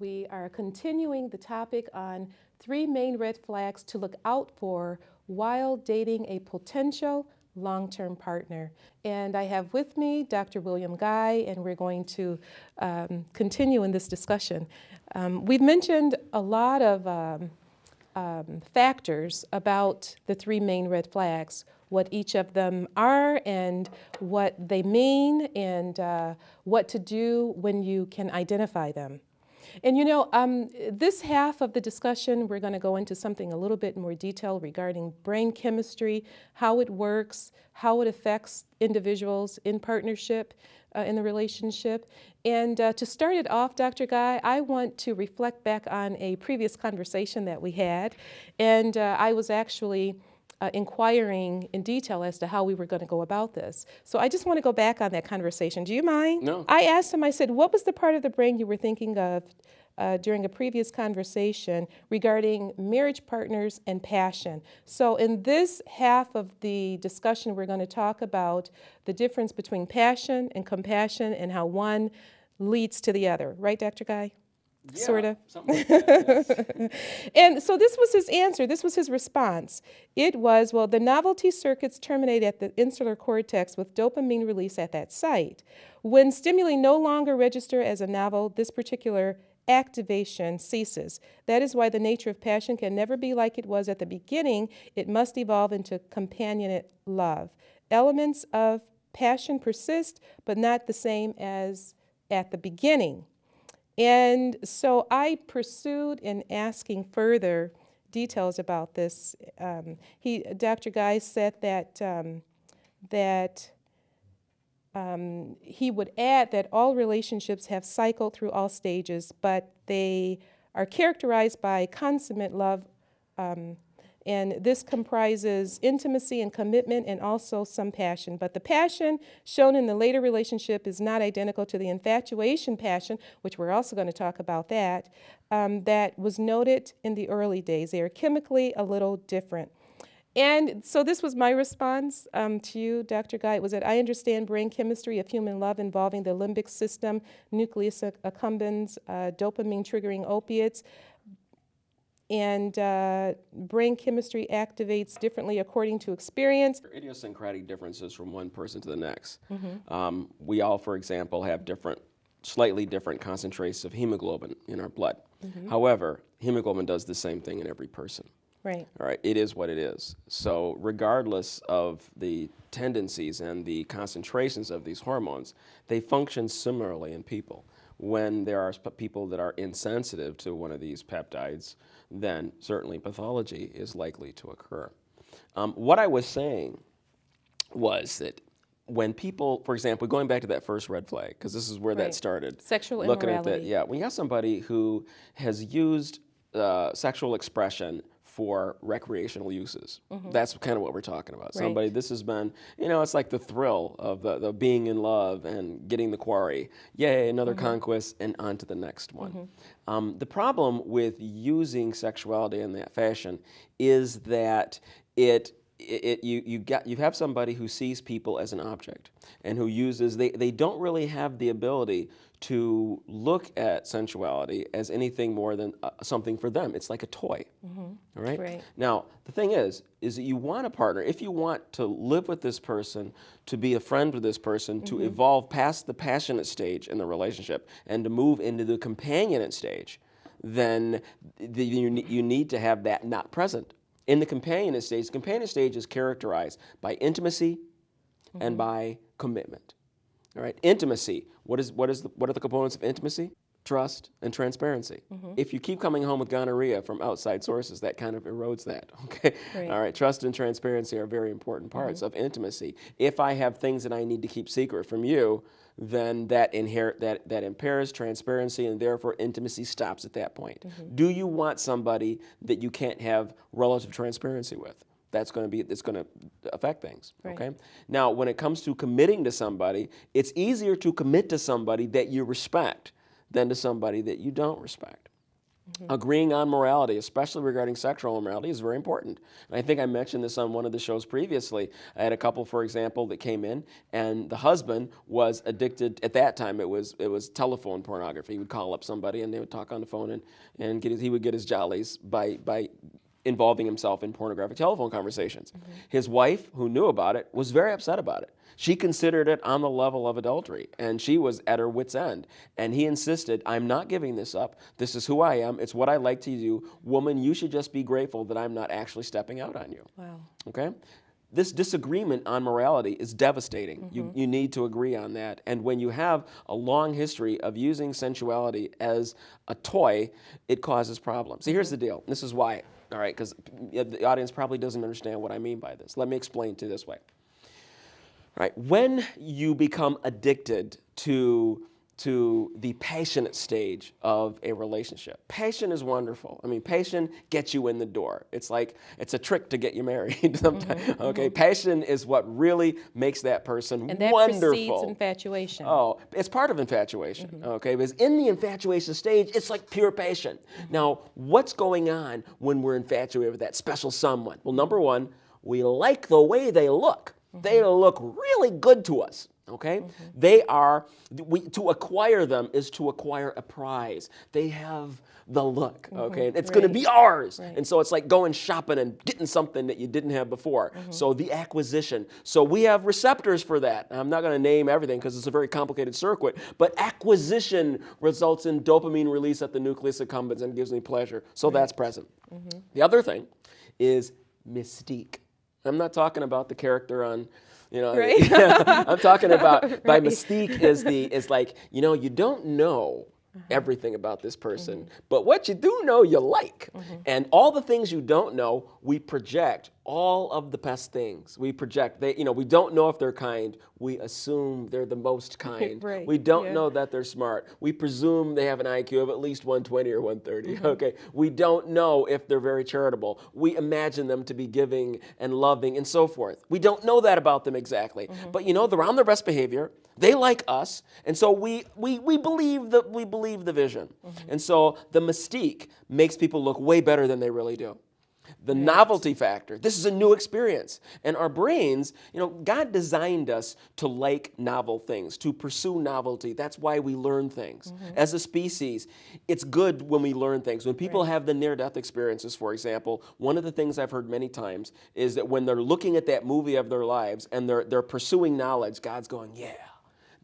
We are continuing the topic on 3 main red flags to look out for while dating a potential long-term partner. And I have with me Dr. William Guy, and we're going to continue in this discussion. We've mentioned a lot of factors about the 3 main red flags, what each of them are and what they mean, and what to do when you can identify them. And this half of the discussion, we're going to go into something a little bit more detail regarding brain chemistry, how it works, how it affects individuals in partnership, in the relationship. And to start it off, Dr. Guy, I want to reflect back on a previous conversation that we had. And I was actually inquiring in detail as to how we were going to go about this. So I just want to go back on that conversation. Do you mind? No. I asked him, I said, what was the part of the brain you were thinking of during a previous conversation regarding marriage partners and passion? So in this half of the discussion, we're going to talk about the difference between passion and compassion and how one leads to the other. Right, Dr. Guy? Yeah, sort of. something like that, yes. And so this was his answer. This was his response. It was, well, the novelty circuits terminate at the insular cortex with dopamine release at that site. When stimuli no longer register as a novel, this particular activation ceases. That is why the nature of passion can never be like it was at the beginning. It must evolve into companionate love. Elements of passion persist, but not the same as at the beginning. And so I pursued in asking further details about this. Dr. Guy said that he would add that all relationships have cycled through all stages, but they are characterized by consummate love, and this comprises intimacy and commitment and also some passion. But the passion shown in the later relationship is not identical to the infatuation passion, which we're also going to talk about that was noted in the early days. They are chemically a little different. And so this was my response to you, Dr. Guy, was that I understand brain chemistry of human love involving the limbic system, nucleus accumbens, dopamine triggering opiates, and brain chemistry activates differently according to experience. Idiosyncratic differences from one person to the next. We all, for example, have slightly different concentrations of hemoglobin in our blood. However, hemoglobin does the same thing in every person. Right. All right, it is what it is. So regardless of the tendencies and the concentrations of these hormones, they function similarly in people. When there are people that are insensitive to one of these peptides, then certainly pathology is likely to occur. What I was saying was that when people, for example, going back to that first red flag, because this is where that started. Sexual looking immorality. at that, yeah, when you have somebody who has used sexual expression for recreational uses. That's kind of what we're talking about. Right. Somebody, this has been, it's like the thrill of the being in love and getting the quarry. Yay, another conquest, and on to the next one. The problem with using sexuality in that fashion is that you have somebody who sees people as an object and who uses, they don't really have the ability to look at sensuality as anything more than something for them. It's like a toy, all right? Right. Now, the thing is that you want a partner. If you want to live with this person, to be a friend with this person, to evolve past the passionate stage in the relationship and to move into the companionate stage, then you need to have that not present. In the companionate stage is characterized by intimacy and by commitment. All right, intimacy. What are the components of intimacy? Trust and transparency. If you keep coming home with gonorrhea from outside sources, that kind of erodes that. Okay. Right. All right. Trust and transparency are very important parts of intimacy. If I have things that I need to keep secret from you, then that impairs transparency, and therefore intimacy stops at that point. Do you want somebody that you can't have relative transparency with? It's going to affect things. Right. Okay. Now, when it comes to committing to somebody, it's easier to commit to somebody that you respect than to somebody that you don't respect. Agreeing on morality, especially regarding sexual immorality, is very important. And I think I mentioned this on one of the shows previously. I had a couple, for example, that came in, and the husband was addicted. At that time, it was telephone pornography. He would call up somebody, and they would talk on the phone, and he would get his jollies by involving himself in pornographic telephone conversations. His wife, who knew about it, was very upset about it. She considered it on the level of adultery, and she was at her wit's end. And he insisted, I'm not giving this up. This is who I am. It's what I like to do. Woman, you should just be grateful that I'm not actually stepping out on you. Wow. Okay? This disagreement on morality is devastating. You need to agree on that. And when you have a long history of using sensuality as a toy, it causes problems. See, here's the deal. This is why, all right, because the audience probably doesn't understand what I mean by this. Let me explain to you this way. Right. When you become addicted to the passionate stage of a relationship, passion is wonderful. I mean, passion gets you in the door. It's like, it's a trick to get you married sometimes. Okay, passion is what really makes that person and that wonderful. precedes infatuation. Oh, it's part of infatuation. Okay, because in the infatuation stage, it's like pure passion. Now, what's going on when we're infatuated with that special someone? Well, number one, we like the way they look. They look really good to us, okay? They are, to acquire them is to acquire a prize. They have the look, okay? It's going to be ours. And so it's like going shopping and getting something that you didn't have before. So the acquisition. So we have receptors for that. I'm not going to name everything because it's a very complicated circuit, but acquisition results in dopamine release at the nucleus accumbens and gives me pleasure. So that's present. The other thing is mystique. I'm not talking about the character on, I'm talking about, by mystique is like, you don't know everything about this person, but what you do know, you like. And all the things you don't know, we project all of the best things. We project, we don't know if they're kind. We assume they're the most kind. We don't know that they're smart. We presume they have an IQ of at least 120 or 130, okay? We don't know if they're very charitable. We imagine them to be giving and loving and so forth. We don't know that about them exactly. But they're on their best behavior. They like us, and so we believe the vision. And so the mystique makes people look way better than they really do. The novelty factor. This is a new experience. And our brains, God designed us to like novel things, to pursue novelty. That's why we learn things. As a species, it's good when we learn things. When people have the near-death experiences, for example, one of the things I've heard many times is that when they're looking at that movie of their lives and they're pursuing knowledge, God's going, yeah.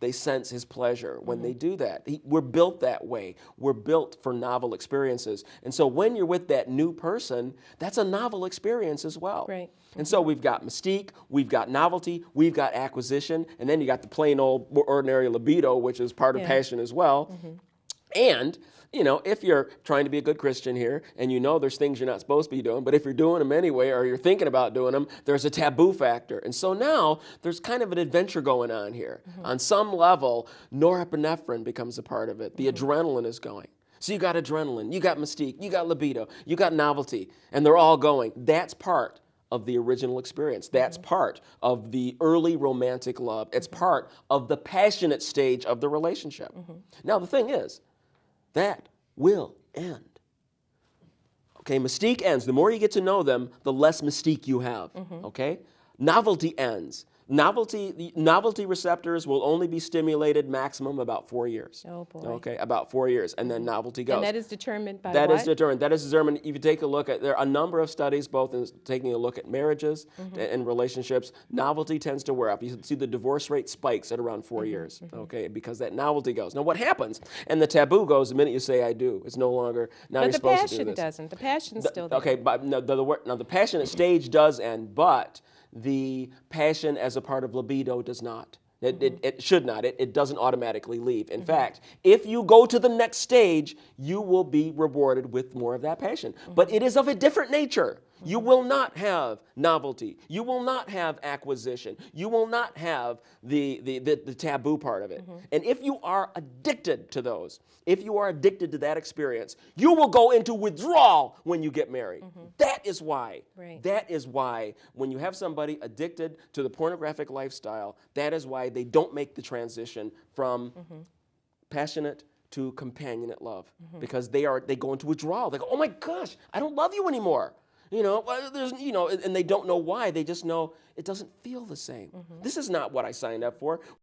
They sense his pleasure when they do that. We're built that way. We're built for novel experiences. And so when you're with that new person, that's a novel experience as well. And so we've got mystique, we've got novelty, we've got acquisition, and then you got the plain old ordinary libido, which is part of passion as well. And if you're trying to be a good Christian here and there's things you're not supposed to be doing, but if you're doing them anyway or you're thinking about doing them, there's a taboo factor. And so now there's kind of an adventure going on here. On some level, norepinephrine becomes a part of it. The adrenaline is going. So you got adrenaline, you got mystique, you got libido, you got novelty, and they're all going. That's part of the original experience. That's part of the early romantic love. It's part of the passionate stage of the relationship. Now the thing is, that will end. Okay, mystique ends. The more you get to know them, the less mystique you have. Okay? Novelty ends. Novelty receptors will only be stimulated maximum about 4 years. Oh boy. Okay, about 4 years, and then novelty goes. And that is determined by That what? is determined. That is determined. If you take a look at, there are a number of studies, both in taking a look at marriages and relationships. Novelty tends to wear off. You see the divorce rate spikes at around 4 years. Okay, because that novelty goes. Now, what happens? And the taboo goes the minute you say "I do." It's no longer now. You're supposed to do this. But the passion doesn't. The passion's still there. Okay, but now the passionate stage does end, but the passion as a part of libido does not. It should not. It doesn't automatically leave. In fact, if you go to the next stage, you will be rewarded with more of that passion. But it is of a different nature. You will not have novelty. You will not have acquisition. You will not have the taboo part of it. And if you are addicted to those, if you are addicted to that experience, you will go into withdrawal when you get married. That is why. That is why when you have somebody addicted to the pornographic lifestyle, that is why they don't make the transition from passionate to companionate love because they go into withdrawal. They go, oh my gosh, I don't love you anymore. And they don't know why. They just know it doesn't feel the same. This is not what I signed up for.